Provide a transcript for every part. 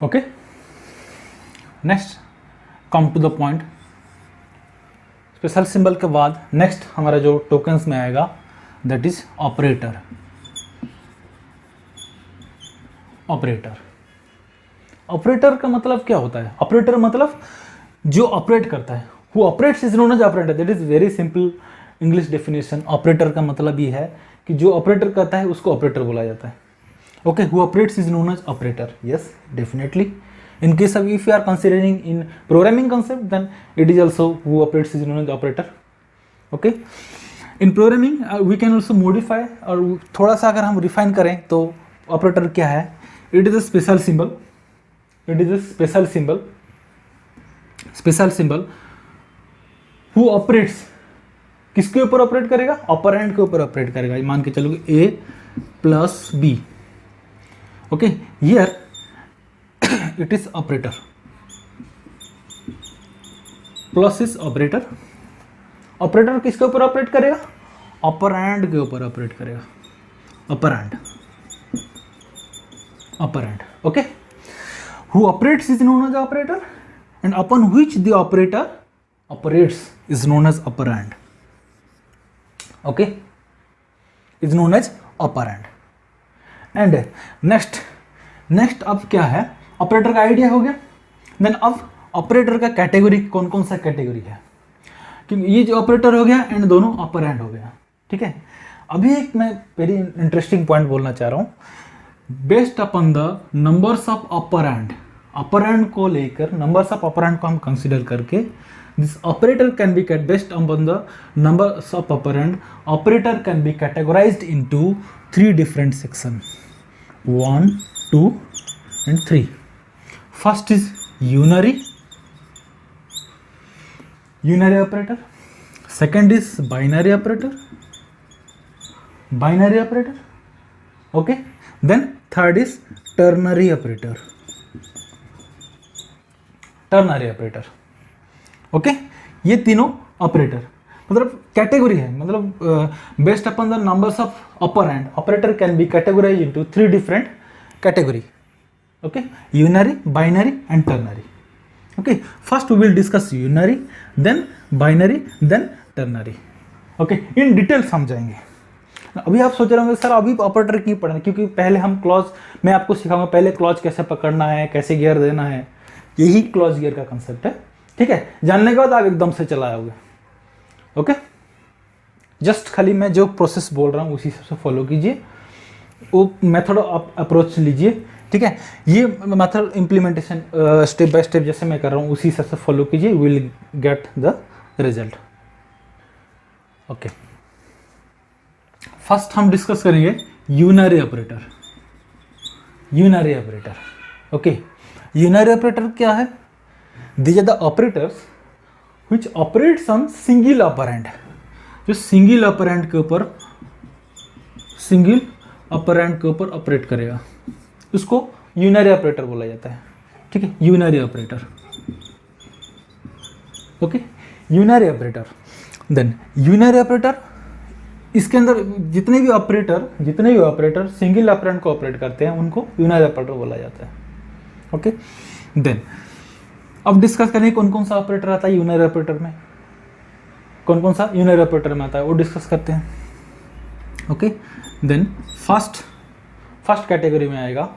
Okay, next come to the point. Special symbol के बाद next हमारा जो टोकन्स में आएगा that is operator. Operator operator का मतलब क्या होता है? ऑपरेटर मतलब जो ऑपरेट करता है, who operates is known as operator. That is very simple English definition. Operator का मतलब ये है कि जो ऑपरेटर करता है उसको ऑपरेटर बोला जाता है। Okay, who operates is known as operator. Yes, definitely. In case of if you are considering in programming concept, then it is also who operates is known as operator. Okay, in programming we can also modify और थोड़ा सा अगर हम refine करें तो operator क्या है? It is a special symbol. It is a special symbol. Special symbol who operates किसके ऊपर ऑपरेट करेगा? ऑपरेंड के ऊपर ऑपरेट करेगा। मान के चलो A plus B. Okay, here it is operator. Plus is operator. Operator किसके ऊपर ऑपरेट करेगा? ऑपरेंड के ऊपर ऑपरेट करेगा। Operand, operand. Okay, who operates is known as operator and upon which the operator operates is known as operand. Okay, is known as operand. And next अब क्या है? Operator का आइडिया हो गया। देन अब ऑपरेटर का category कौन कौन सा कैटेगरी है? क्योंकि ये जो ऑपरेटर हो गया एंड दोनों ऑपरेंड हो गया। ठीक है, अभी एक मैं वेरी इंटरेस्टिंग पॉइंट बोलना चाह रहा हूँ। Based upon the numbers of operand, operand को लेकर नंबर्स ऑफ ऑपरेंड को हम कंसिडर करके this operator can be based upon the numbers of operand, operator can be categorised into 3 different section, 1, 2 and 3. First is unary operator. Second is binary operator. Okay. Then third is ternary operator. Okay. ये तीनों operator मतलब category है, मतलब based upon the numbers of operand, operator can be categorised into 3 different category. Okay, unary, binary and ternary. Okay, first we will discuss unary, then binary, then ternary. Okay, in detail समझाएंगे। अभी आप सोच रहे होंगे sir अभी operator क्यों पढ़ना, क्योंकि पहले हम क्लॉज, मैं आपको सिखाऊंगा पहले क्लॉज कैसे पकड़ना है, कैसे गियर देना है। यही क्लॉज गियर का कंसेप्ट है। ठीक है, जानने के बाद आप एकदम से चला आओगे। ओके, जस्ट खाली मैं जो प्रोसेस बोल रहा हूँ उसी से फॉलो कीजिए, वो मेथड अप्रोच लीजिए। ठीक है, ये method implementation step by step जैसे मैं कर रहा हूँ उसी से फॉलो कीजिए, will get the result. Okay, first हम डिस्कस करेंगे unary operator. Unary operator, okay, unary operator क्या है? These are the operators which operates on single operand. जो सिंगल ऑपरेंड के ऊपर ऑपरेट करेगा उसको यूनरी ऑपरेटर बोला जाता है। ठीक है, unary operator. Okay, unary operator. Then unary operator, इसके अंदर जितने भी ऑपरेटर सिंगल ऑपरेंड को ऑपरेट करते हैं उनको यूनरी ऑपरेटर बोला जाता है। ओके, देन अब डिस्कस करें कौन कौन सा ऑपरेटर आता है यूनरी ऑपरेटर में, कौन कौन सा यूनरी ऑपरेटर में आता है वो डिस्कस करते हैं। ओके, देन फर्स्ट कैटेगरी में आएगा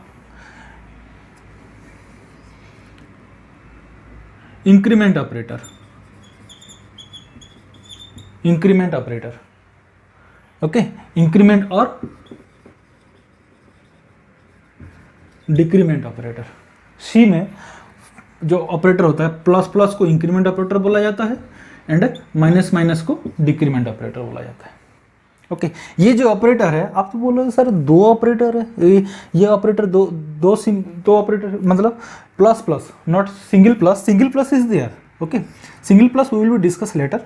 इंक्रीमेंट ऑपरेटर। ओके, इंक्रीमेंट और डिक्रीमेंट ऑपरेटर। सी में जो ऑपरेटर होता है प्लस को इंक्रीमेंट ऑपरेटर बोला जाता है एंड माइनस को डिक्रीमेंट ऑपरेटर बोला जाता है। ओके, ये जो ऑपरेटर है, आप तो बोलोगे सर 2 ऑपरेटर है, ये ऑपरेटर दो ऑपरेटर मतलब plus not single plus is there. Okay, single plus we will be discuss later.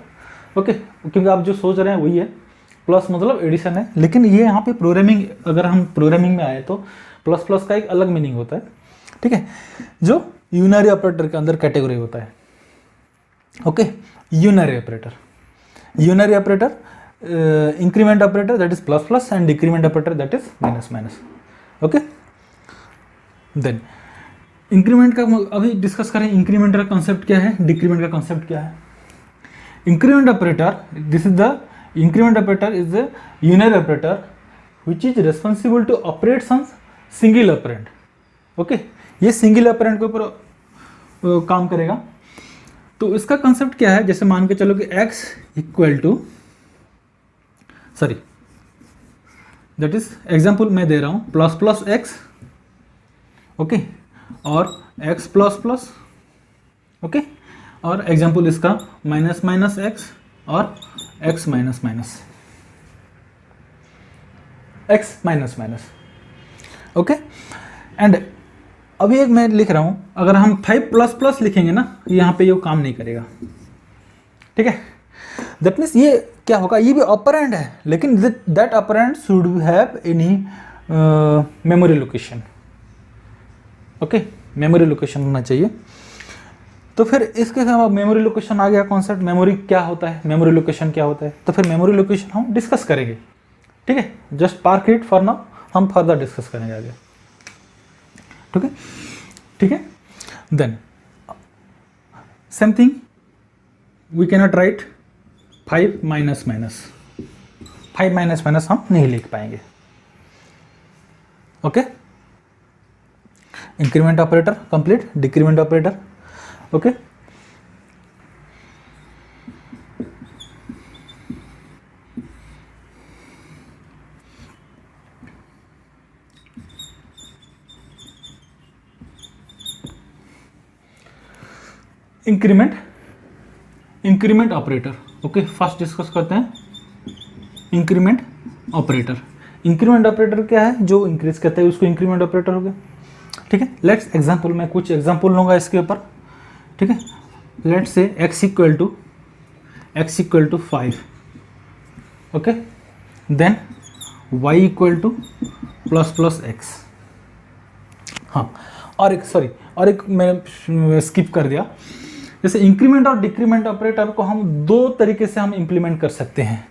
Okay, क्योंकि आप जो सोच रहे हैं वही है, प्लस मतलब एडिशन है, लेकिन ये यहाँ पे प्रोग्रामिंग, अगर हम प्रोग्रामिंग में आए तो प्लस का एक अलग मीनिंग होता है। ठीक है, जो यूनरी ऑपरेटर के अंदर कैटेगरी होता है। Okay, unary operator increment operator that is plus and decrement operator that is minus. Okay, then increment का अभी डिस्कस करें, इंक्रीमेंट का कॉन्सेप्ट क्या है, डिक्रीमेंट का कॉन्सेप्ट क्या है। Increment operator, this is the increment operator is the union operator which is responsible to operate some single operand. Okay, ये सिंगल ऑपरेंड के ऊपर काम करेगा। तो इसका कॉन्सेप्ट क्या है, जैसे मान के चलो कि x equal to, sorry that is example मैं दे रहा हूं, प्लस प्लस एक्स, ओके, और x प्लस प्लस, ओके, और एग्जाम्पल इसका माइनस माइनस एक्स और x minus minus, x minus minus, okay. And अभी एक मैं लिख रहा हूं, अगर हम 5 प्लस प्लस लिखेंगे ना, यहाँ पे ये काम नहीं करेगा, ठीक है। दैट मीन्स ये क्या होगा, ये भी ऑपरेंड है, लेकिन that operand should have any memory location, okay, memory location होना चाहिए। तो फिर इसके साथ मेमोरी लोकेशन आ गया कॉन्सेप्ट, मेमोरी क्या होता है, मेमोरी लोकेशन क्या होता है, तो फिर मेमोरी लोकेशन हम डिस्कस करेंगे, ठीक है। Just park it for now, हम फर्दर डिस्कस करेंगे आगे, ठीक है, ठीक है। Then same thing we cannot write 5 minus minus, 5 minus minus हम नहीं लिख पाएंगे, okay. Increment operator complete, decrement operator, okay. Increment, increment operator, okay, first discuss करते हैं इंक्रीमेंट ऑपरेटर। इंक्रीमेंट ऑपरेटर क्या है, जो इंक्रीज करता है उसको इंक्रीमेंट ऑपरेटर हो गया, ठीक है। लेट्स एग्जांपल, मैं कुछ एग्जांपल लूंगा इसके ऊपर, ठीक है। Let's say x equal to 5, okay, then y equal to plus plus X. हाँ, और एक सॉरी, और एक मैं स्किप कर दिया, जैसे इंक्रीमेंट और डिक्रीमेंट ऑपरेटर को हम दो तरीके से हम इंप्लीमेंट कर सकते हैं,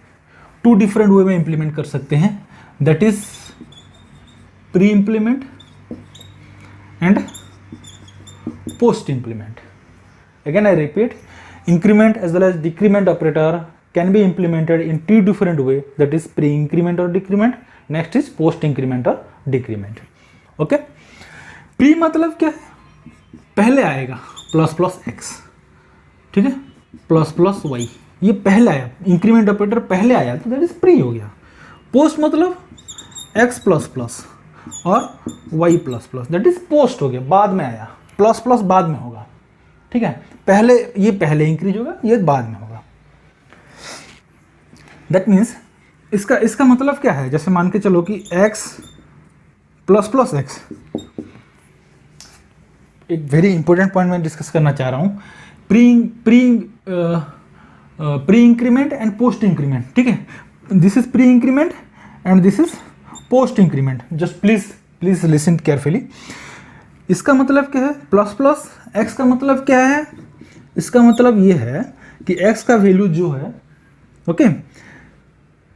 2 डिफरेंट वे में इंप्लीमेंट कर सकते हैं, that is pre implement and post implement. Again I repeat, increment as well as decrement operator can be implemented in 2 different way, that is pre-increment or decrement, next is post-increment or decrement, okay। pre मतलब क्या है, पहले आएगा plus plus x, ठीक है, plus plus Y, ये पहले आया, इंक्रीमेंट ऑपरेटर पहले आया तो दैट इज प्री हो गया। पोस्ट मतलब एक्स प्लस प्लस और Y plus plus, that is post हो गया, बाद में आया, प्लस प्लस बाद में होगा, ठीक है। पहले ये पहले इंक्रीज होगा, ये बाद में होगा। दैट मीन्स इसका मतलब क्या है, जैसे मान के चलो कि x प्लस प्लस एक्स, एक वेरी इंपॉर्टेंट पॉइंट मैं डिस्कस करना चाह रहा हूँ, pre increment and post increment, ठीक है। This is pre increment and this is post increment, just please listen carefully. इसका मतलब क्या है, प्लस प्लस एक्स का मतलब क्या है, इसका मतलब ये है कि x का वैल्यू जो है, ओके,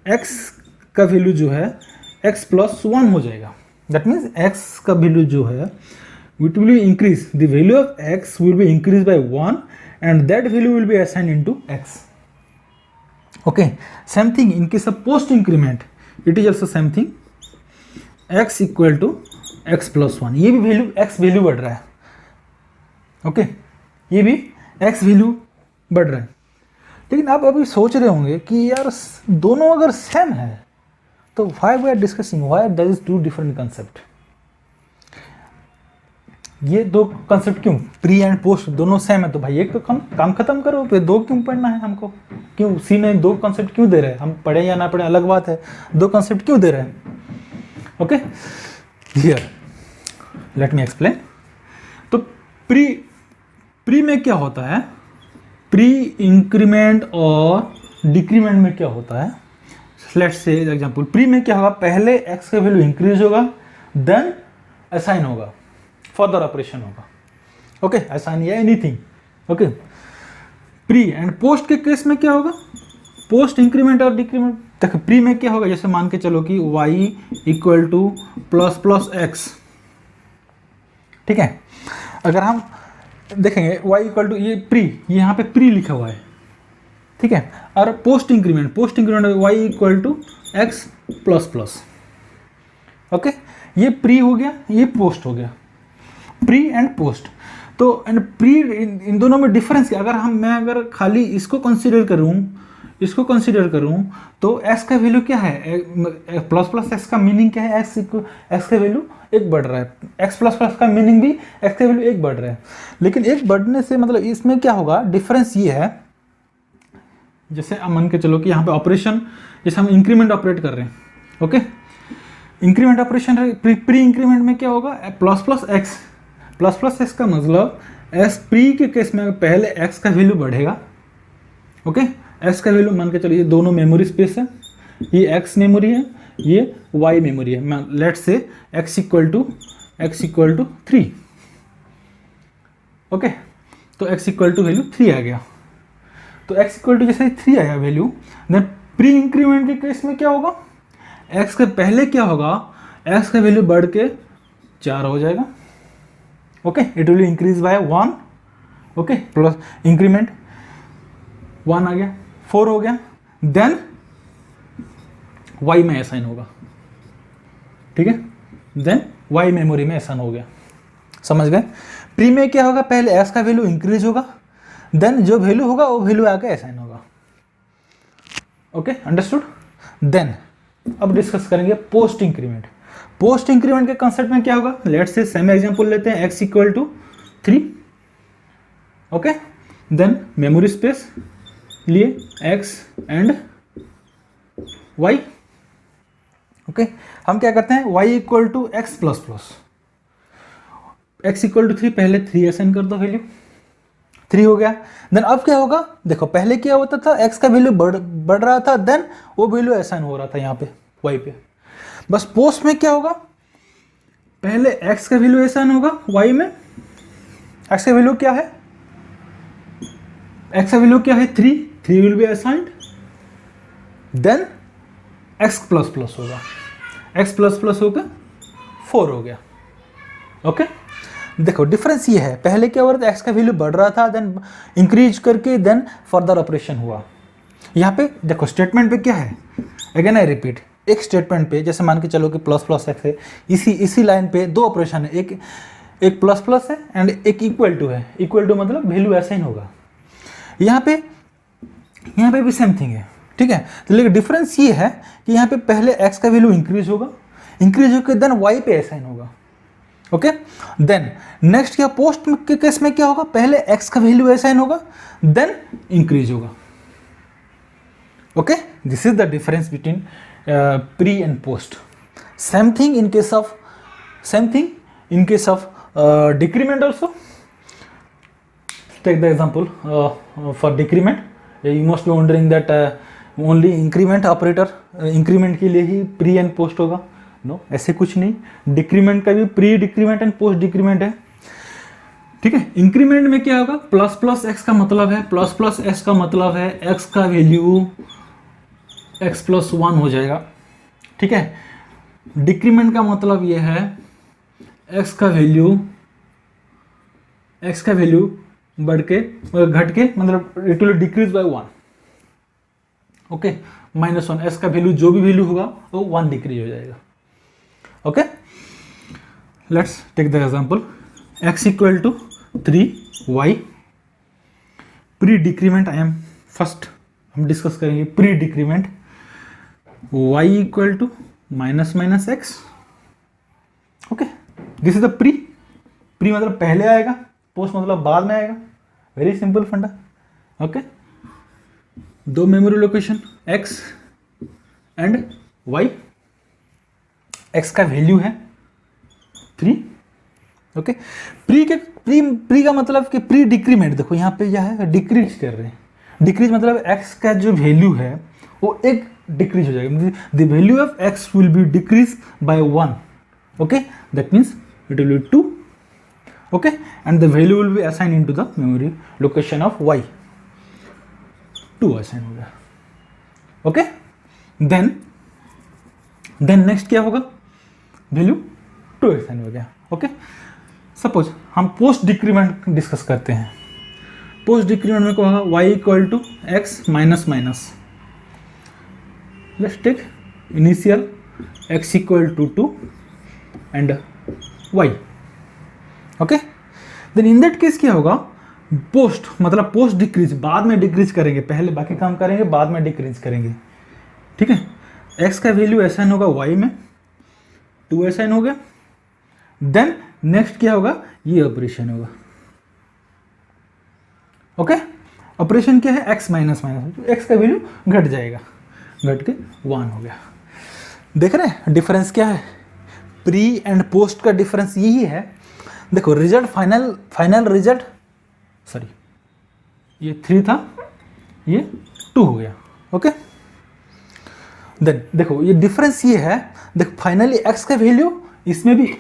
x का वैल्यू जो है x प्लस 1 हो जाएगा। दैट मीन्स x का वैल्यू जो है it will be increase, the value of x will be increase by 1 and that value will be assigned into x, okay. Same thing in case of post increment, it is also same thing, x equal to x plus 1, ये भी value x value बढ़ रहा है, okay, ये भी x value बढ़ रहा है। लेकिन आप अभी सोच रहे होंगे कि यार दोनों अगर सेम है तो why we are discussing, why that is 2 different concept, ये 2 कंसेप्ट क्यों, प्री एंड पोस्ट दोनों सेम है, तो भाई एक तो काम खत्म करो, तो 2 क्यों पढ़ना है हमको, क्यों सी ने 2 कंसेप्ट क्यों दे रहे हैं, हम पढ़े या ना पढ़े अलग बात है, 2 कंसेप्ट क्यों दे रहे हैं, okay. Here let me explain. तो प्री में क्या होता है, प्री इंक्रीमेंट और डिक्रीमेंट में क्या होता है, लेट्स से एग्जांपल, प्री में क्या होगा, पहले x का वैल्यू इंक्रीज होगा, देन असाइन होगा, फर्दर ऑपरेशन होगा, ओके, असाइन या anything, okay. Pre and post के केस में क्या होगा, पोस्ट इंक्रीमेंट और डिक्रीमेंट, देखो प्री में क्या होगा, जैसे मान के चलो कि y equal to plus plus x, ठीक है, अगर हम देखेंगे y इक्वल टू ये प्री, यहाँ पे प्री लिखा हुआ है, ठीक है, और post increment y equal to x plus plus, okay, ये प्री हो गया, ये पोस्ट हो गया, प्री एंड पोस्ट। तो एंड प्री, इन दोनों में डिफरेंस क्या, मैं अगर खाली इसको कंसीडर करूं तो x का वैल्यू क्या है, प्लस प्लस x का मीनिंग क्या है, x का वैल्यू एक बढ़ रहा है, x प्लस प्लस का मीनिंग भी x का वैल्यू एक बढ़ रहा है। लेकिन एक बढ़ने से मतलब इसमें क्या होगा, डिफरेंस ये है, जैसे आप मान के चलो कि यहाँ पे ऑपरेशन, जैसे हम इंक्रीमेंट ऑपरेट कर रहे हैं, ओके, इंक्रीमेंट ऑपरेशन है, प्री इंक्रीमेंट में क्या होगा, प्लस प्लस एक्स का मतलब एस प्री के केस में पहले एक्स का वैल्यू बढ़ेगा, ओके, एक्स का वैल्यू मान के चलो, ये दोनों मेमोरी स्पेस है, ये एक्स मेमोरी है, ये वाई मेमोरी है, let's say x equal to 3, okay, तो एक्स इक्वल टू वैल्यू 3 आ गया। तो x इक्वल टू जैसे 3 आया वैल्यू, देन प्री इंक्रीमेंट के केस में क्या होगा, x के पहले क्या होगा, x का वैल्यू बढ़ के 4 हो जाएगा, okay, it will increase by 1, okay, plus increment 1 आ गया, 4 हो गया, देन y में असाइन होगा, ठीक है, देन y मेमोरी में असाइन हो गया, समझ गए। प्री में क्या होगा, पहले x का वैल्यू इंक्रीज होगा, देन जो वैल्यू होगा वो वैल्यू आके असाइन होगा, ओके, अंडरस्टूड। देन अब डिस्कस करेंगे पोस्ट इंक्रीमेंट। पोस्ट इंक्रीमेंट के कंसेप्ट में क्या होगा, लेट्स से सेम एग्जांपल लेते हैं, x equal to 3, okay, then memory space लिए x एंड y, ओके, हम क्या करते हैं, y equal to x plus plus, x equal to 3, पहले 3 असाइन कर दो, वैल्यू 3 हो गया। देन अब क्या होगा, देखो पहले क्या होता था, x का वैल्यू बढ़ रहा था, देन वो वैल्यू असाइन हो रहा था यहाँ पे y पे। बस पोस्ट में क्या होगा, पहले x का वैल्यू असाइन होगा y में, x का वैल्यू क्या है, x का वैल्यू क्या है 3 will be assigned, then x plus plus होगा, x प्लस प्लस होकर 4 हो गया, ओके। देखो डिफरेंस ये है, पहले क्या हो रहा था, x का वैल्यू बढ़ रहा था, देन इंक्रीज करके देन फर्दर ऑपरेशन हुआ। यहाँ पे देखो स्टेटमेंट पे क्या है, अगेन आई रिपीट, एक स्टेटमेंट पे जैसे मान के चलो कि प्लस प्लस एक्स है, इसी लाइन पे 2 ऑपरेशन है, एक प्लस प्लस है एंड एक इक्वल टू है, इक्वल टू मतलब वैल्यू असाइन होगा। यहाँ पे भी सेम थिंग है, ठीक है, तो लेकिन डिफरेंस ये है कि यहाँ पे पहले x का वैल्यू इंक्रीज होकर देन y पे असाइन होगा, ओके। देन नेक्स्ट क्या, पोस्ट के केस में क्या होगा, पहले x का वैल्यू असाइन होगा, देन इंक्रीज होगा, okay. This is the difference between pre and post. Same thing in case of decrement also. Take the example for decrement, you must be wondering that only increment operator, increment के लिए ही pre and post होगा, no, ऐसे कुछ नहीं, decrement का भी pre decrement and post decrement है, ठीक है। इंक्रीमेंट में क्या होगा, प्लस प्लस एक्स का मतलब है, प्लस प्लस एक्स का मतलब है एक्स का वैल्यू एक्स प्लस 1 हो जाएगा, ठीक है। डिक्रीमेंट का मतलब ये है एक्स का वैल्यू बढ़ के घट के, मतलब it will decrease by 1, okay, -1, x का वैल्यू जो भी वैल्यू होगा वो 1 डिक्रीज हो जाएगा, okay. Let's take the example, x equal to 3y, pre decrement हम डिस्कस करेंगे pre decrement, y equal to -x, okay, this is the pre मतलब पहले आएगा, पोस्ट मतलब बाद में आएगा, वेरी सिंपल फंडा, okay. 2 memory location x and y, x का वैल्यू है 3, ओके। प्री का मतलब कि प्री डिक्रीमेंट, देखो यहाँ पे क्या है, डिक्रीज कर रहे हैं, डिक्रीज मतलब x का जो वैल्यू है वो एक डिक्रीज हो जाएगा, the value of x will be decrease by 1, okay, that means it will B 2, okay, and the value will be assign into the memory location of y, 2 assign हो गया, okay. Then next क्या होगा, value 2 assign हो गया, okay. Suppose हम post decrement discuss करते हैं। Post decrement में क्या होगा, y equal to x minus minus, let's take initial x equal to 2 and y। Okay, then in that case क्या होगा, पोस्ट मतलब पोस्ट डिक्रीज, बाद में डिक्रीज करेंगे, पहले बाकी काम करेंगे बाद में डिक्रीज करेंगे, ठीक है। x का वैल्यू असाइन होगा y में, 2 असाइन हो गया, देन नेक्स्ट क्या होगा, ये ऑपरेशन होगा। ओके, ऑपरेशन क्या है, x माइनस माइनस, तो x का वैल्यू घट जाएगा, घट के 1 हो गया। देख रहे हैं डिफरेंस क्या है, प्री एंड पोस्ट का डिफरेंस यही है। देखो रिजल्ट फाइनल रिजल्ट, सॉरी ये 3 था, ये 2 हो गया। ओके, देन देखो ये डिफरेंस ये है, देखो फाइनली x का वैल्यू, इसमें भी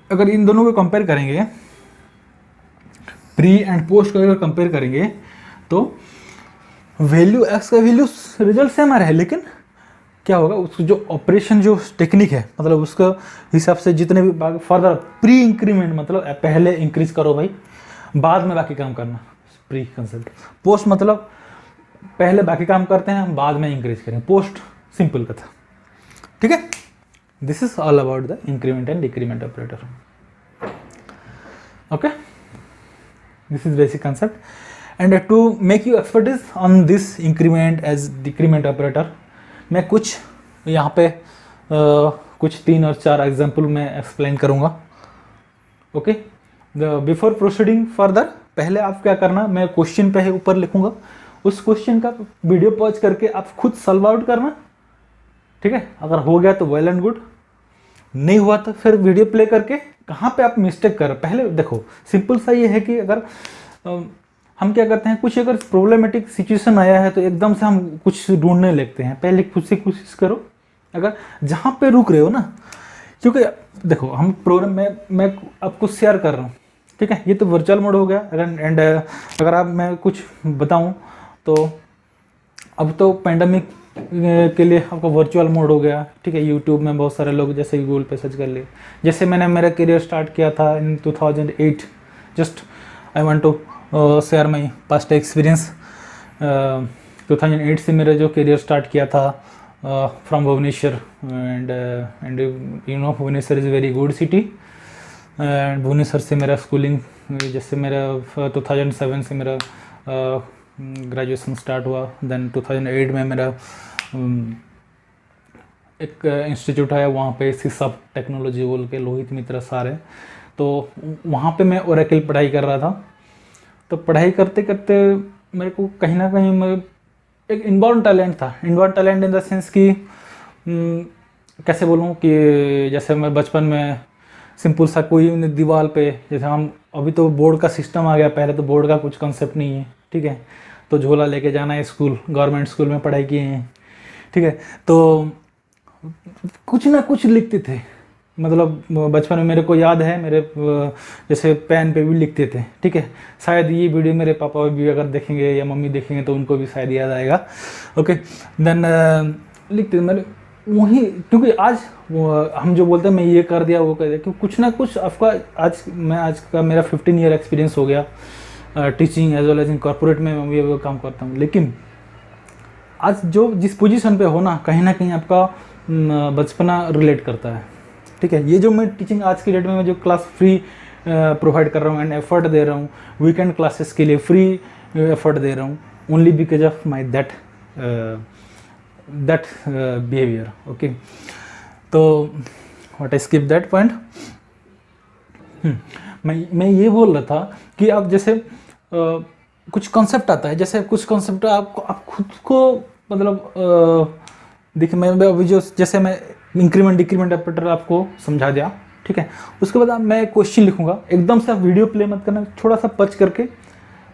अगर इन दोनों को कंपेयर करेंगे, प्री एंड पोस्ट को अगर कंपेयर करेंगे तो वैल्यू x का वैल्यू रिजल्ट सेम आ रहा है, लेकिन क्या होगा, उसको जो ऑपरेशन जो टेक्निक है, मतलब उसका हिसाब से जितने भी फर्दर प्री इंक्रीमेंट, मतलब पहले इंक्रीज करो भाई, बाद में बाकी काम करना, प्री कंसेप्ट। पोस्ट मतलब पहले बाकी काम करते हैं, बाद में इंक्रीज करें, पोस्ट सिंपल कथा, ठीक है। This is all about the increment and decrement operator. Okay, this is basic concept and to make you expertise on this increment as decrement operator, मैं कुछ यहाँ पे कुछ 3 और 4 एग्जाम्पल मैं एक्सप्लेन करूँगा। ओके, बिफोर प्रोसीडिंग फर्दर, पहले आप क्या करना, मैं क्वेश्चन पे ऊपर लिखूँगा, उस क्वेश्चन का वीडियो पॉज करके आप खुद सॉल्व आउट करना, ठीक है। अगर हो गया तो वेल एंड गुड, नहीं हुआ तो फिर वीडियो प्ले करके कहाँ पे आप मिस्टेक कर, पहले देखो सिंपल सा ये है कि अगर हम क्या करते हैं, कुछ अगर प्रॉब्लमेटिक सिचुएशन आया है तो एकदम से हम कुछ ढूंढने लगते हैं, पहले खुद से कोशिश करो, अगर जहाँ पे रुक रहे हो ना, क्योंकि देखो हम प्रोग्राम में मैं आपको शेयर कर रहा हूँ, ठीक है, ये तो वर्चुअल मोड हो गया। एंड अगर आप मैं कुछ बताऊँ तो अब तो पैंडमिक के लिए आपका वर्चुअल मोड हो गया, ठीक है। यूट्यूब में बहुत सारे लोग जैसे गूगल पे सर्च कर लिए, जैसे मैंने मेरा करियर स्टार्ट किया था in 2008, just I want to share my past experience. 2008 से मेरा जो करियर स्टार्ट किया था from Bhubaneswar, and you know Bhubaneswar is very good city, and Bhubaneswar से मेरा स्कूलिंग, जैसे मेरा 2007 से मेरा ग्रेजुएशन स्टार्ट हुआ, देन 2008 में मेरा एक इंस्टीट्यूट है वहाँ पे सिसअप टेक्नोलॉजी बोल के, लोहित मित्र सर है, तो वहाँ पे मैं ओरेकल पढ़ाई कर रहा था। तो पढ़ाई करते करते मेरे को कहीं ना कहीं मैं एक इनबाउंड टैलेंट था, inbound talent in the sense कि कैसे बोलूँ कि जैसे मैं बचपन में सिंपल सा कोई दीवार पे, जैसे हम अभी तो बोर्ड का सिस्टम आ गया, पहले तो बोर्ड का कुछ कंसेप्ट नहीं है, ठीक है, तो झोला लेके जाना है स्कूल, गवर्नमेंट स्कूल में पढ़ाई किए हैं, ठीक है, तो कुछ ना कुछ लिखते थे, मतलब बचपन में मेरे को याद है, मेरे जैसे पेन पे भी लिखते थे, ठीक है। शायद ये वीडियो मेरे पापा भी अगर देखेंगे या मम्मी देखेंगे तो उनको भी शायद याद आएगा। ओके, देन लिखते मेरे वही, क्योंकि आज हम जो बोलते हैं मैं ये कर दिया वो कर दिया, क्योंकि कुछ ना कुछ आपका आज का मेरा 15 ईयर एक्सपीरियंस हो गया teaching as well as in corporate में मैं भी काम करता हूँ, लेकिन आज जो जिस पोजीशन पे हो ना कहीं आपका बचपना रिलेट करता है, ठीक है। ये जो मैं टीचिंग आज की डेट में मैं जो क्लास फ्री प्रोवाइड कर रहा हूँ एंड एफर्ट दे रहा हूँ, वीकेंड क्लासेस के लिए फ्री एफर्ट दे रहा हूँ, only because of my that behaviour. Okay, तो what I skip that point. मैं ये बोल रहा था कि आप जैसे कुछ कॉन्सेप्ट आता है, जैसे कुछ कॉन्सेप्ट आप खुद को मतलब देखिए, मैं अभी जो जैसे मैं इंक्रीमेंट डिक्रीमेंट ऑपरेटर आपको समझा दिया, ठीक है। उसके बाद मैं क्वेश्चन लिखूंगा, एकदम से आप वीडियो प्ले मत करना, थोड़ा सा पच करके,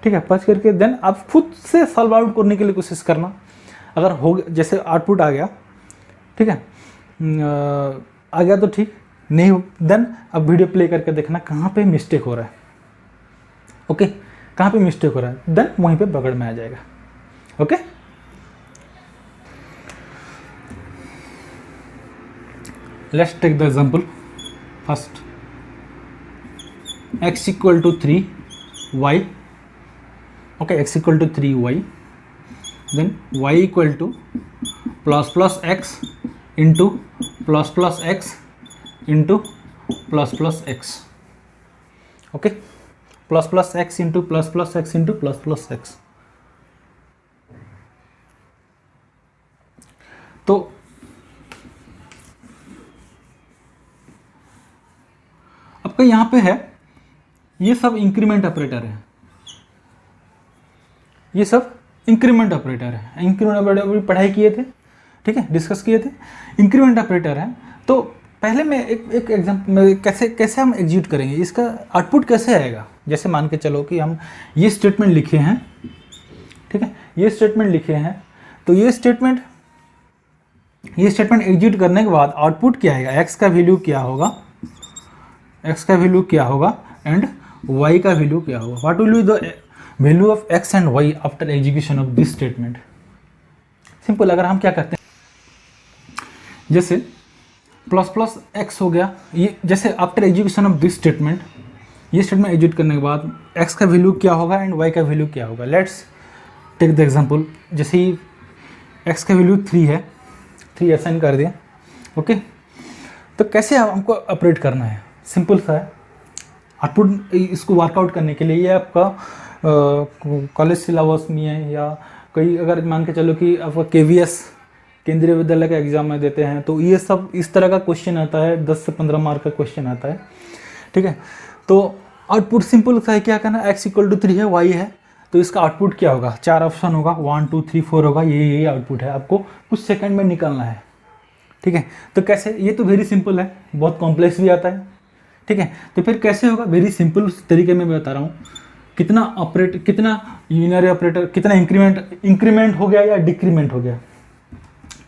ठीक है, पच करके देन आप खुद से सॉल्व आउट करने के लिए कोशिश करना। अगर हो गया, जैसे आउटपुट आ गया, ठीक है, आ गया तो ठीक, नहीं देन अब वीडियो प्ले करके देखना कहाँ पे मिस्टेक हो रहा है। ओके, कहाँ पे मिस्टेक हो रहा है, देन वहीं पे पकड़ में आ जाएगा। Okay, let's take the example first. x equal to 3y, okay, x equal to 3y, then y equal to plus plus x into plus x into plus x, okay, plus x into plus x into plus x. तो आपका यहाँ पे है, ये सब increment operator है, ये सब इंक्रीमेंट ऑपरेटर है। इंक्रीमेंट ऑपरेटर भी पढ़ाई किए थे, ठीक है, डिस्कस किए थे। इंक्रीमेंट ऑपरेटर है, तो पहले मैं एक एग्जाम्पल कैसे हम एग्जीक्यूट करेंगे, इसका आउटपुट कैसे आएगा। जैसे मान के चलो कि हम ये स्टेटमेंट लिखे हैं, ठीक है, ये स्टेटमेंट लिखे हैं, तो ये स्टेटमेंट एग्जीक्यूट करने के बाद आउटपुट क्या आएगा, एक्स का वैल्यू क्या होगा, एक्स का वैल्यू क्या होगा एंड वाई का वैल्यू क्या होगा। What will be the value of x and y after execution of this statement. Simple, अगर हम क्या करते हैं, जैसे प्लस एक्स हो गया, ये जैसे after execution of this statement, ये स्टेटमेंट एग्जीक्यूट करने के बाद एक्स का वैल्यू क्या होगा एंड वाई का वैल्यू क्या होगा। लेट्स टेक द एग्जांपल, जैसे ही एक्स का वैल्यू 3 है, 3 असाइन कर दिया, ओके। तो कैसे हमको ऑपरेट करना है, सिंपल सा है। आउटपुट इसको वर्कआउट करने के लिए ये आपका कॉलेज सिलेबस में है, या कोई अगर मान के चलो कि आपका KVS केंद्रीय विद्यालय का एग्जाम में देते हैं, तो ये सब इस तरह का क्वेश्चन आता है, 10 से 15 मार्क का क्वेश्चन आता है, ठीक है। तो आउटपुट सिंपल सा है, क्या करना, x इक्वल टू 3 है, y है, तो इसका आउटपुट क्या होगा, 4 ऑप्शन होगा, 1 2 3 4 होगा, यही आउटपुट है, आपको कुछ सेकंड में निकालना है, ठीक है। तो कैसे, ये तो वेरी सिंपल है, बहुत कॉम्प्लेक्स भी आता है, ठीक है। तो फिर कैसे होगा, वेरी सिंपल तरीके में बता रहा हूँ। कितना यूनियनरी ऑपरेटर, कितना इंक्रीमेंट हो गया या डिक्रीमेंट हो गया,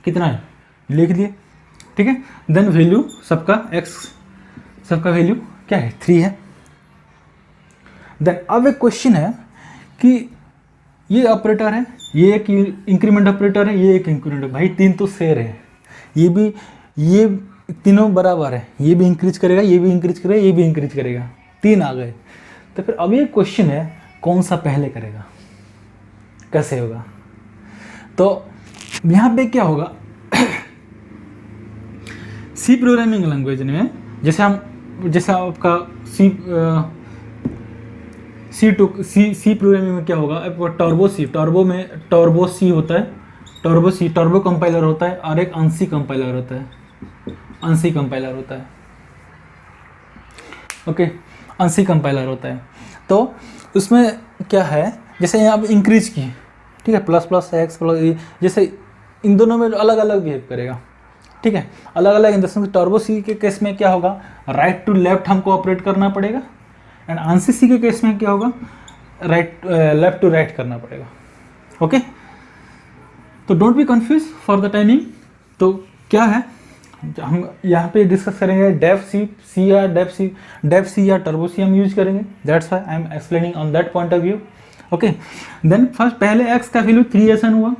कितना है लिख दिए, ठीक है। देन वैल्यू सबका x, सबका वैल्यू क्या है, 3 है। देन अब एक क्वेश्चन है कि ये ऑपरेटर है, ये एक इंक्रीमेंट ऑपरेटर है, ये एक इंक्रीमेंट, भाई 3 तो शेयर है, ये तीनों बराबर है, ये भी इंक्रीज करेगा, ये भी इंक्रीज करेगा, ये भी इंक्रीज करेगा, 3 आ गए। तो फिर अब ये क्वेश्चन है कौन सा पहले करेगा, कैसे होगा। तो यहाँ पे क्या होगा, सी प्रोग्रामिंग लैंग्वेज में जैसे आपका सी प्रोग्रामिंग में क्या होगा, आपका टर्बो सी होता है, टर्बो कंपाइलर होता है, और एक ANSI कंपाइलर होता है, ओके, ANSI कंपाइलर होता है। तो उसमें क्या है, जैसे यहाँ पे इंक्रीज की, ठीक है, प्लस एक्स प्लस, जैसे इन दोनों में अलग अलग बिहेव करेगा, ठीक है, अलग अलग। इन द टर्बो सी के केस में क्या होगा, राइट टू लेफ्ट हमको ऑपरेट करना पड़ेगा, एंड ANSI सी के केस में क्या होगा, लेफ्ट टू राइट करना पड़ेगा, ओके। तो don't be confuse for the timing. तो क्या है, हम यहाँ पे डिस्कस करेंगे डेफ सी या टर्बो सी हम यूज करेंगे, that's why I am explaining on that point of view, okay. Then first पहले एक्स का वैल्यू 3 असाइन हुआ,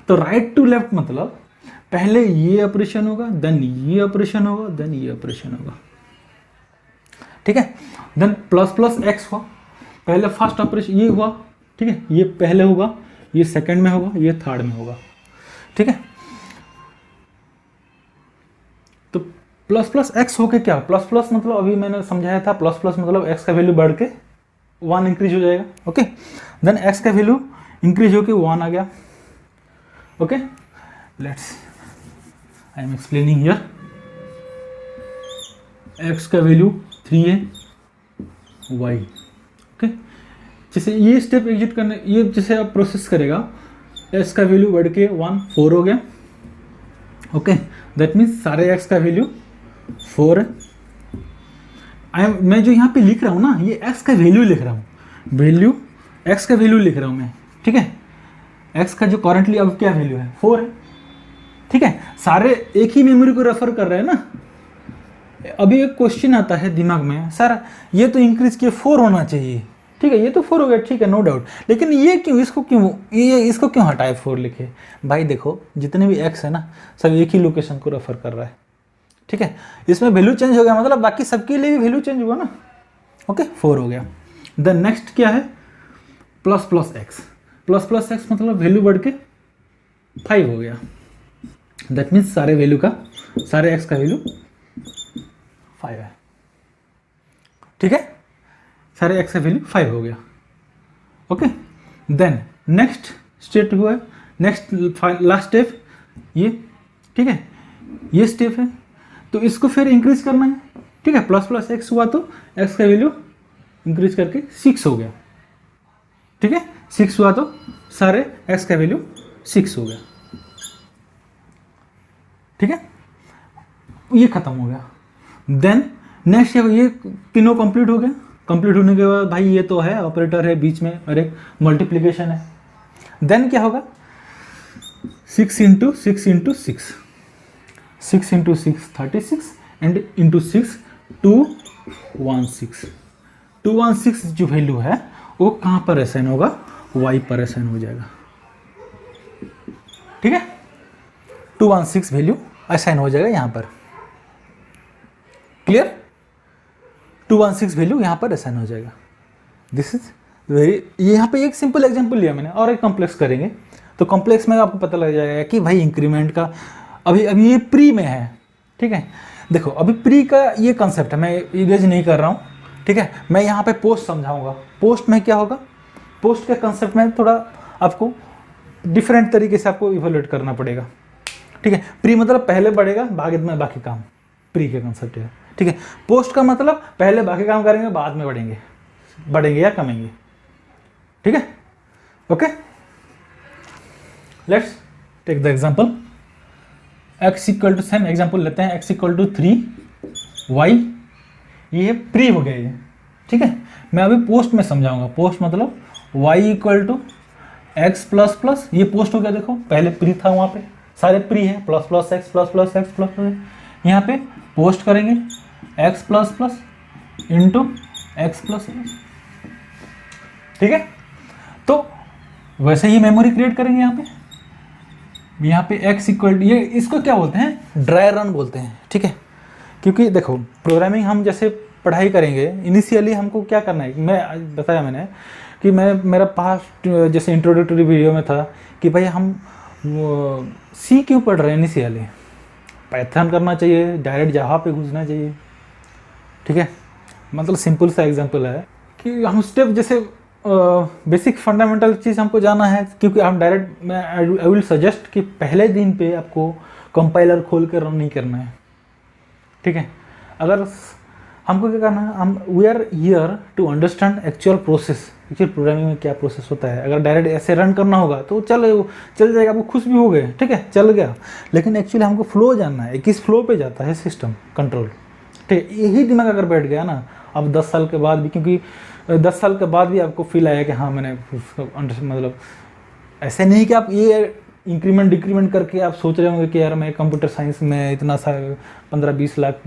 तो राइट टू लेफ्ट मतलब पहले ये ऑपरेशन होगा, देन ये ऑपरेशन होगा, देन ये ऑपरेशन होगा, ठीक है। देन प्लस एक्स हुआ, पहले फर्स्ट ऑपरेशन ये हुआ, ठीक है, ये पहले होगा, ये सेकंड में होगा, ये थर्ड में होगा, ठीक है। तो प्लस एक्स होके क्या, प्लस मतलब अभी मैंने समझाया था, प्लस मतलब एक्स का वैल्यू बढ़ के 1 इंक्रीज हो जाएगा, ओके। देन एक्स का वैल्यू इंक्रीज होके 1 आ गया, okay. Let's I am explaining here, x का वैल्यू 3 है, वाई, ओके। जैसे ये स्टेप एग्जिट करने, ये जैसे आप प्रोसेस करेगा, एक्स का वैल्यू बढ़ के 4 हो गया, ओके। दैट मीन्स सारे एक्स का वैल्यू 4 है। मैं जो यहाँ पे लिख रहा हूँ ना, ये एक्स का वैल्यू लिख रहा हूँ, एक्स का वैल्यू लिख रहा हूँ मैं, ठीक है। एक्स का जो करंटली अब क्या वैल्यू है, 4 है, ठीक है। सारे एक ही मेमोरी को रेफर कर रहे हैं ना। अभी एक क्वेश्चन आता है दिमाग में, सर ये तो इंक्रीज किए 4 होना चाहिए, ठीक है, ये तो 4 हो गया, ठीक है, नो डाउट, लेकिन ये क्यों, इसको क्यों हटाए 4 लिखे। भाई देखो, जितने भी एक्स है ना, सब एक ही लोकेशन को रेफर कर रहा है, ठीक है। इसमें वैल्यू चेंज हो गया मतलब बाकी सबके लिए भी वैल्यू चेंज हुआ ना, ओके 4 हो गया। देन नेक्स्ट क्या है, plus plus x, plus plus x मतलब वैल्यू बढ़ के 5 हो गया। दैट मीन्स सारे एक्स का वैल्यू 5 है, ठीक है, सारे एक्स का वैल्यू 5 हो गया। ओके, देन नेक्स्ट स्टेप हुआ है, नेक्स्ट लास्ट स्टेप ये, ठीक है, ये स्टेप है, तो इसको फिर इंक्रीज करना है, ठीक है। प्लस प्लस एक्स हुआ तो एक्स का वैल्यू इंक्रीज करके 6 हो गया, ठीक है, 6 हुआ तो सारे एक्स का वैल्यू 6 हो गया, ठीक है, ये खत्म हो गया। देन नेक्स्ट ये तीनों कंप्लीट हो गया। कंप्लीट होने के बाद भाई ये तो है ऑपरेटर है बीच में और एक मल्टीप्लिकेशन है। देन क्या होगा, 6 into 6 into 6, 6 into 6 36 and into 6 216, 216 जो वैल्यू है वो कहाँ पर असाइन होगा, वाई पर असाइन हो जाएगा, ठीक है, 216 वैल्यू असाइन हो जाएगा यहाँ पर, क्लियर, 216 वैल्यू यहाँ पर असाइन हो जाएगा। दिस इज वेरी, यहाँ पे एक सिंपल एग्जांपल लिया मैंने, और एक कॉम्प्लेक्स करेंगे तो कॉम्प्लेक्स में आपको पता लग जाएगा कि भाई इंक्रीमेंट का अभी ये प्री में है, ठीक है। देखो अभी प्री का ये कंसेप्ट है, मैं इरेज नहीं कर रहा हूँ, ठीक है, मैं यहाँ पे पोस्ट समझाऊंगा। पोस्ट में क्या होगा, पोस्ट के कंसेप्ट में थोड़ा आपको डिफरेंट तरीके से आपको इवोल्यूट करना पड़ेगा, ठीक है। प्री मतलब पहले बढ़ेगा बाद में बाकी काम, प्री के कंसेप्ट है, ठीक है। पोस्ट का मतलब पहले बाकी काम करेंगे बाद में बढ़ेंगे या कमेंगे, ठीक है। Okay, let's take the example, x equal to, same example लेते हैं, x इक्वल टू 3y, ये प्री हो गया ये, ठीक है। मैं अभी पोस्ट में समझाऊंगा। पोस्ट मतलब y equal to x plus plus, ये पोस्ट हो गया, देखो पहले प्री था, वहाँ पे सारे प्री है, plus plus x plus plus x plus plus, यहाँ पे पोस्ट करेंगे x plus plus into x plus plus, ठीक है। तो वैसे ही मेमोरी क्रिएट करेंगे यहाँ पे x इक्वल, ये इसको क्या बोलते हैं, ड्राई रन बोलते हैं, ठीक है। क्योंकि देखो प्रोग्रामिंग हम जैसे पढ़ाई करेंगे, इनिशियली हमको क्या करना है, मैं बताया मैंने कि मेरा पास्ट जैसे इंट्रोडक्टरी वीडियो में था कि भाई हम सी क्यों पढ़ रहे हैं, इनिशियली पाइथन करना चाहिए, डायरेक्ट जावा पे घुसना चाहिए, ठीक है। मतलब सिंपल सा एग्जांपल है कि हम स्टेप जैसे बेसिक फंडामेंटल चीज़ हमको जाना है, क्योंकि हम डायरेक्ट, मैं आई विल सजेस्ट कि पहले दिन पे आपको कंपाइलर खोल कर रन नहीं करना है, ठीक है। अगर हमको क्या करना है, हम we are here to understand actual process, actual programming में क्या प्रोसेस होता है। अगर डायरेक्ट ऐसे रन करना होगा तो चल जाएगा, आपको खुश भी हो गए, ठीक है, चल गया। लेकिन एक्चुअली हमको फ्लो जानना है, किस फ्लो पे जाता है सिस्टम कंट्रोल, ठीक है। यही दिमाग अगर बैठ गया ना, अब 10 साल के बाद भी, क्योंकि 10 साल के बाद भी आपको फील आया कि हाँ मैंने मतलब ऐसे नहीं कि आप ये इंक्रीमेंट डिक्रीमेंट करके आप सोच रहे होंगे कि यार मैं कंप्यूटर साइंस में इतना सा 15-20 लाख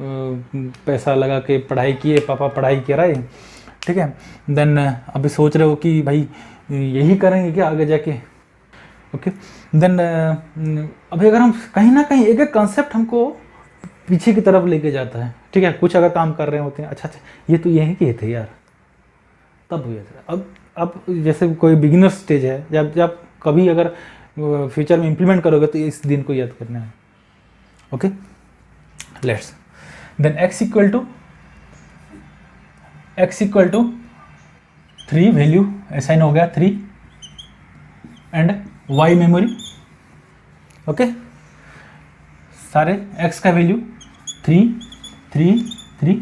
पैसा लगा के पढ़ाई किए, पापा पढ़ाई करा है, ठीक है। देन अभी सोच रहे हो कि भाई यही करेंगे क्या आगे जाके, ओके। देन अभी अगर हम कहीं ना कहीं एक कंसेप्ट हमको पीछे की तरफ लेके जाता है, ठीक है। कुछ अगर काम कर रहे होते हैं, अच्छा ये तो यही किए थे यार, तब हुए थे। अब जैसे कोई बिगिनर स्टेज है, जब कभी अगर फ्यूचर में इम्प्लीमेंट करोगे तो इस दिन को याद करना है, okay. Let's then x equal to 3 value assign हो गया 3 एंड y मेमोरी, ओके। सारे x का वैल्यू 3 3 3,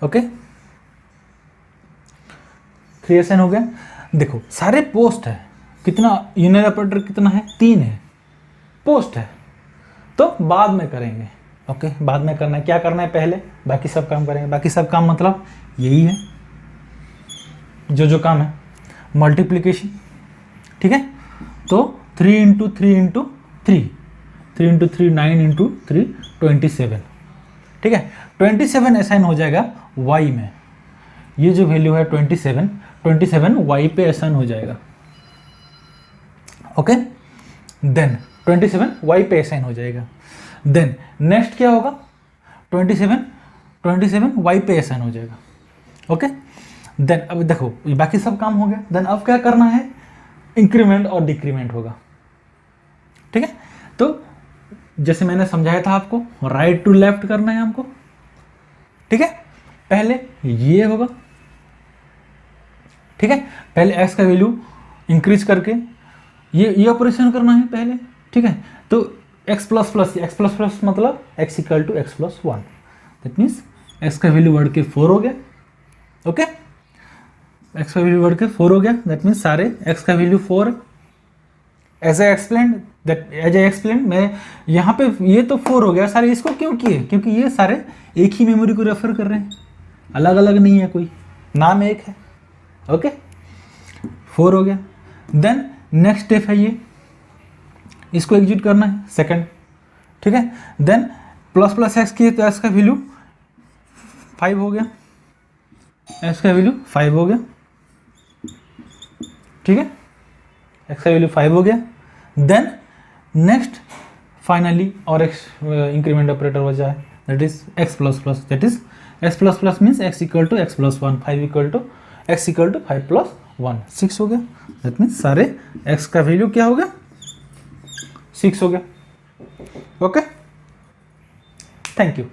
ओके, 3 असाइन हो गया। देखो सारे पोस्ट है, कितना यूनियन ऑपरेटर कितना है, 3 है, पोस्ट है, तो बाद में करेंगे, ओके। बाद में करना है, क्या करना है, पहले बाकी सब काम करेंगे। बाकी सब काम मतलब यही है, जो काम है, मल्टीप्लिकेशन, ठीक है। तो 3 इंटू 3 इंटू 3, 3 इंटू 3 9 इंटू 3 27, ठीक है। 27 असाइन हो जाएगा y में, ये जो वैल्यू है 27 y पे असाइन हो जाएगा, ओके। देन 27 y पे असाइन हो जाएगा। देन नेक्स्ट क्या होगा, 27 27 y पे एस एन हो जाएगा। ओके, देन अब देखो ये बाकी सब काम हो गया। देन अब क्या करना है, इंक्रीमेंट और डिक्रीमेंट होगा। ठीक है, तो जैसे मैंने समझाया था आपको, राइट टू लेफ्ट करना है हमको। ठीक है, पहले ये होगा। ठीक है, पहले x का वैल्यू इंक्रीज करके ये ऑपरेशन करना है पहले। ठीक है, तो x प्लस प्लस मतलब x equal to x plus 1, that means x का वैल्यू बढ़ के 4 हो गया। ओके, x का वैल्यू बढ़ के 4 हो गया, दैट मीन्स सारे x का वैल्यू 4 है। एज आई एक्सप्लेन मैं यहाँ पे ये तो 4 हो गया सारे। इसको क्यों किए, क्योंकि ये सारे एक ही मेमोरी को रेफर कर रहे हैं, अलग अलग नहीं है, कोई नाम एक है। ओके, 4 हो गया। देन नेक्स्ट स्टेप है ये, इसको एग्जीक्यूट करना है सेकंड। ठीक है, देन प्लस प्लस एक्स किए तो एक्स का वैल्यू 5 हो गया, एक्स का वैल्यू 5 हो गया। ठीक है, एक्स का वैल्यू 5 हो गया। देन नेक्स्ट फाइनली और एक्स इंक्रीमेंट ऑपरेटर बचा है, that is x plus plus, that is x plus plus means x equal to x plus 1, 5 equal to x equal to 5 plus 1, 6 हो गया। दैट मीन्स सारे x का value क्या हो गया, 6 हो गया। Okay, thank you.